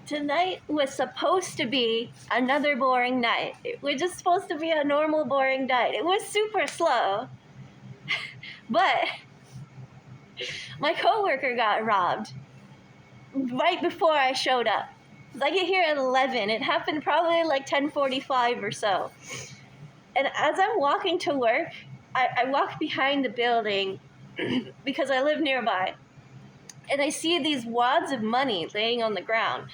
Tonight was supposed to be another boring night. It was just supposed to be a normal boring night. It was super slow. But my coworker got robbed right before I showed up. I get here at 11. It happened probably like 10:45 or so. And as I'm walking to work, I walk behind the building because I live nearby. And I see these wads of money laying on the ground.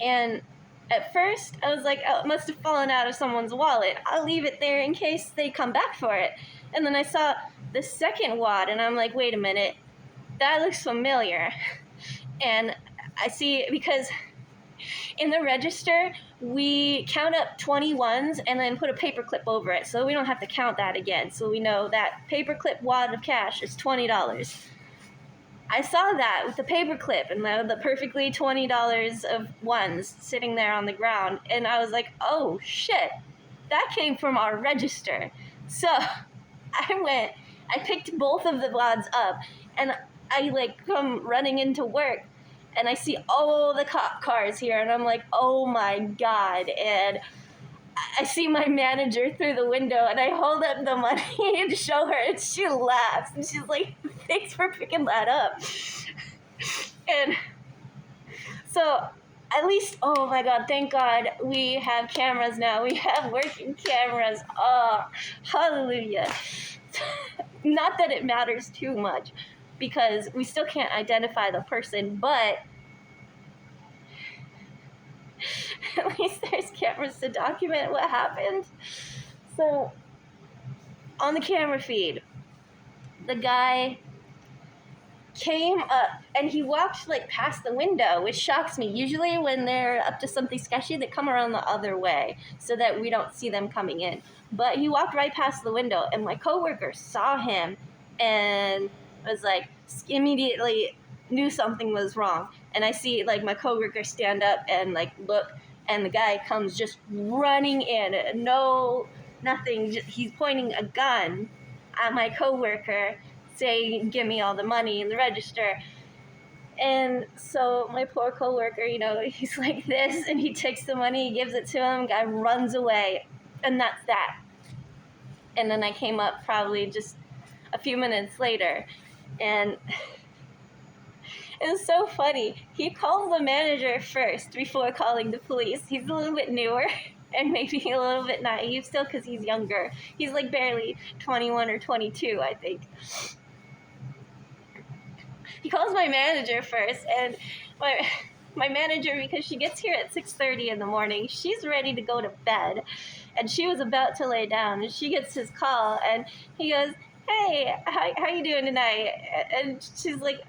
And at first, I was like, oh, it must have fallen out of someone's wallet. I'll leave it there in case they come back for it. And then I saw the second wad, and I'm like, wait a minute, that looks familiar. And I see, because in the register, we count up 21s and then put a paper clip over it, so we don't have to count that again. So we know that paper clip wad of cash is $20. I saw that with the paper clip and the perfectly $20 of ones sitting there on the ground, and I was like, oh shit, that came from our register. So I picked both of the wads up, and I come running into work, and I see all the cop cars here, and I'm like, oh my god. And I see my manager through the window, and I hold up the money and show her, and she laughs, and she's like, thanks for picking that up. And so at least, oh my god, thank god we have cameras now. We have working cameras. Oh, hallelujah. Not that it matters too much, because we still can't identify the person, but at least there's cameras to document what happened. So on the camera feed, the guy came up and he walked past the window, which shocks me. Usually when they're up to something sketchy, they come around the other way so that we don't see them coming in. But he walked right past the window, and my coworker saw him and was immediately knew something was wrong. And I see my coworker stand up and look, and the guy comes just running in. No, nothing. He's pointing a gun at my coworker, saying, give me all the money in the register. And so my poor coworker, he's like this, and he takes the money, he gives it to him, guy runs away, and that's that. And then I came up probably just a few minutes later, and it was so funny. He called the manager first before calling the police. He's a little bit newer and maybe a little bit naive still because he's younger. He's barely 21 or 22, I think. He calls my manager first, and my manager, because she gets here at 6:30 in the morning, she's ready to go to bed, and she was about to lay down, and she gets his call, and he goes, hey, how you doing tonight? And she's like,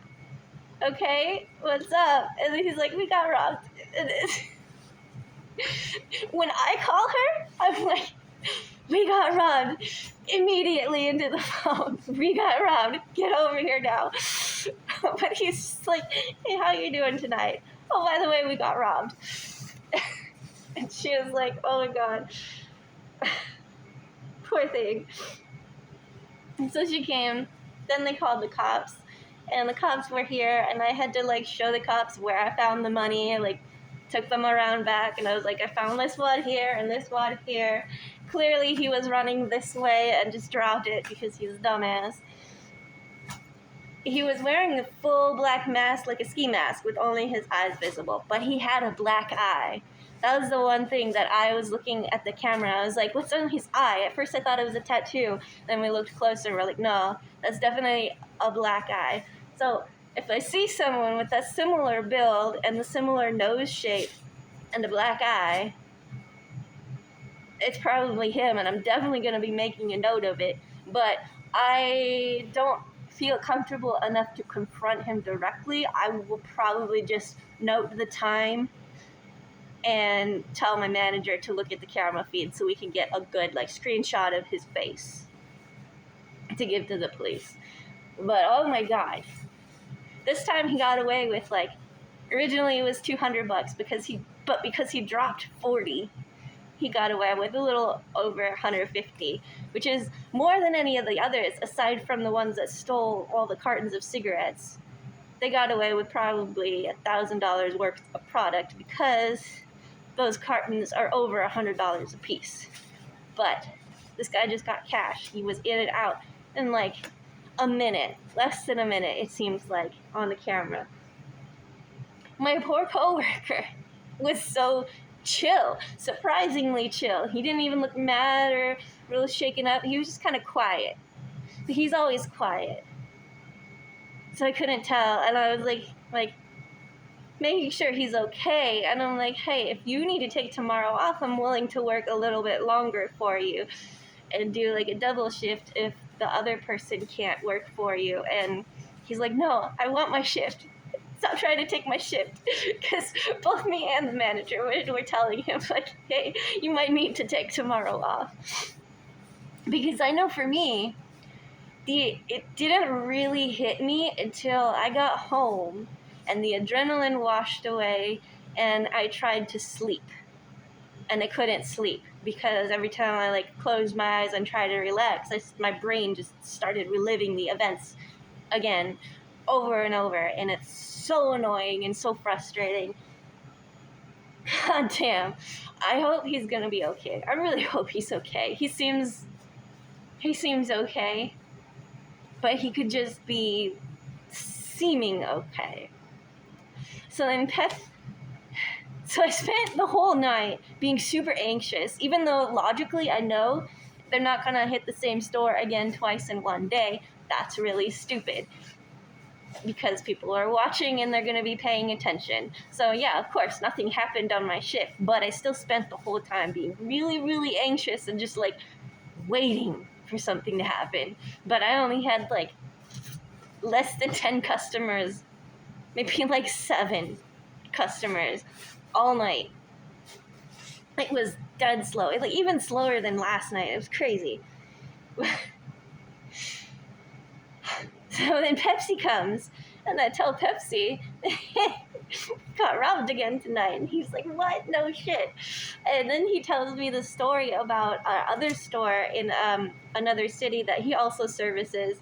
okay, what's up? And then he's like, we got robbed. And when I call her, I'm like, we got robbed. Immediately into the phone. We got robbed. Get over here now. But he's just like, hey, how you doing tonight? Oh, by the way, we got robbed. And she was like, oh my god. Poor thing. And so she came. Then they called the cops. And the cops were here, and I had to show the cops where I found the money. Took them around back, and I was like, I found this wad here and this wad here. Clearly he was running this way and just dropped it because he's a dumbass. He was wearing a full black mask, like a ski mask, with only his eyes visible, but he had a black eye. That was the one thing that I was looking at the camera. I was like, what's on his eye? At first I thought it was a tattoo. Then we looked closer and we're like, no, that's definitely a black eye. So if I see someone with that similar build and the similar nose shape and a black eye, it's probably him, and I'm definitely going to be making a note of it. But I don't feel comfortable enough to confront him directly. I will probably just note the time and tell my manager to look at the camera feed so we can get a good screenshot of his face to give to the police. But oh my god, this time he got away with originally it was $200 because he dropped 40, he got away with a little over 150, which is more than any of the others aside from the ones that stole all the cartons of cigarettes. they got away with probably $1,000 worth of product because those cartons are over $100 a piece. But this guy just got cash. He was in and out in like a minute, less than a minute, it seems like, on the camera. My poor coworker was so chill, surprisingly chill. He didn't even look mad or really shaken up. He was just kind of quiet. But he's always quiet. So I couldn't tell, and I was like making sure he's okay. And I'm like, hey, if you need to take tomorrow off, I'm willing to work a little bit longer for you and do like a double shift if the other person can't work for you. And he's like, no, I want my shift. Stop trying to take my shift. Because both me and the manager were telling him, like, hey, you might need to take tomorrow off. Because I know for me, it didn't really hit me until I got home and the adrenaline washed away and I tried to sleep. And I couldn't sleep because every time I like closed my eyes and tried to relax, my brain just started reliving the events again over and over, and it's so annoying and so frustrating. God damn. I hope he's gonna be okay. I really hope he's okay. He seems okay, but he could just be seeming okay. So I spent the whole night being super anxious, even though logically I know they're not going to hit the same store again twice in one day. That's really stupid because people are watching and they're going to be paying attention. So yeah, of course, nothing happened on my shift, but I still spent the whole time being really, really anxious and just like waiting for something to happen. But I only had like less than 10 customers, maybe like 7 customers all night. It was dead slow. Like even slower than last night. It was crazy. So then Pepsi comes, and I tell Pepsi, got robbed again tonight. And he's like, what? No shit. And then he tells me the story about our other store in another city that he also services.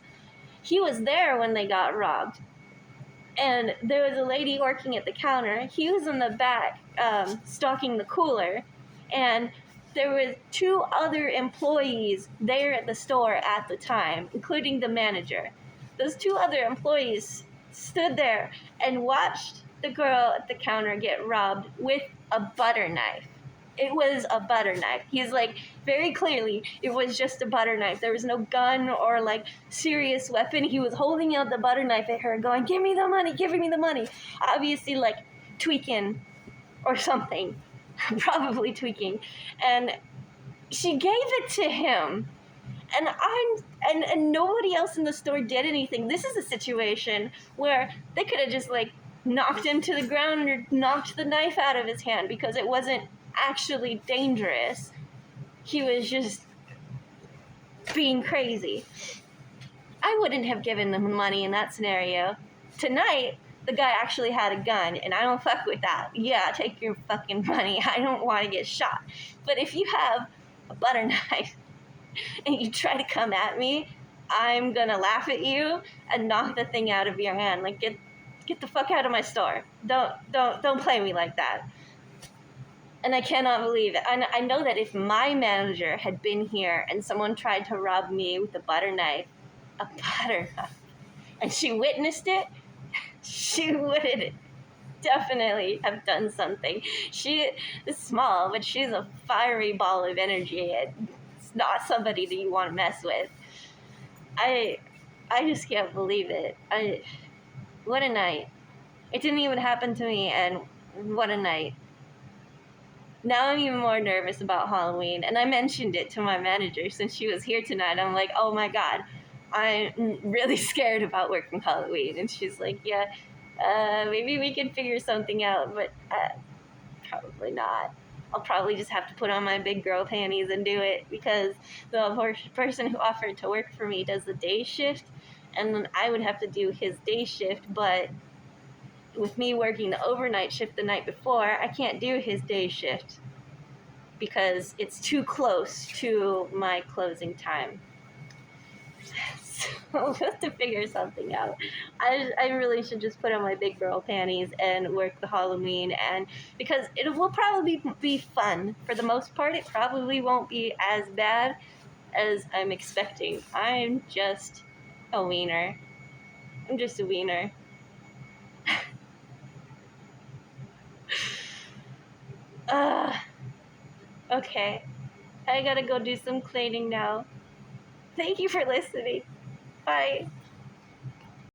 He was there when they got robbed. And there was a lady working at the counter. He was in the back stocking the cooler. And there were 2 other employees there at the store at the time, including the manager. Those 2 other employees stood there and watched the girl at the counter get robbed with a butter knife. It was a butter knife. He's like, very clearly, it was just a butter knife. There was no gun or like serious weapon. He was holding out the butter knife at her going, give me the money, give me the money. Obviously like tweaking or something. Probably tweaking. And she gave it to him. And nobody else in the store did anything. This is a situation where they could have just like knocked him to the ground or knocked the knife out of his hand because it wasn't actually dangerous. He was just being crazy. I wouldn't have given them money in that scenario. Tonight, the guy actually had a gun, and I don't fuck with that. Yeah, take your fucking money. I don't want to get shot. But if you have a butter knife and you try to come at me, I'm gonna laugh at you and knock the thing out of your hand. Like, get the fuck out of my store. Don't play me like that. And I cannot believe it. I know that if my manager had been here and someone tried to rob me with a butter knife, and she witnessed it, she would definitely have done something. She is small, but she's a fiery ball of energy. It's not somebody that you want to mess with. I just can't believe it. What a night. It didn't even happen to me, and what a night. Now I'm even more nervous about Halloween, and I mentioned it to my manager since she was here tonight. I'm like, oh my god, I'm really scared about working Halloween. And she's like, yeah, maybe we can figure something out, but probably not. I'll probably just have to put on my big girl panties and do it because the person who offered to work for me does the day shift, and then I would have to do his day shift, but with me working the overnight shift the night before, I can't do his day shift because it's too close to my closing time. we'll have to figure something out. I really should just put on my big girl panties and work the Halloween, and because it will probably be fun for the most part. It probably won't be as bad as I'm expecting. I'm just a wiener. I'm just a wiener. Okay. I gotta go do some cleaning now. Thank you for listening. Bye.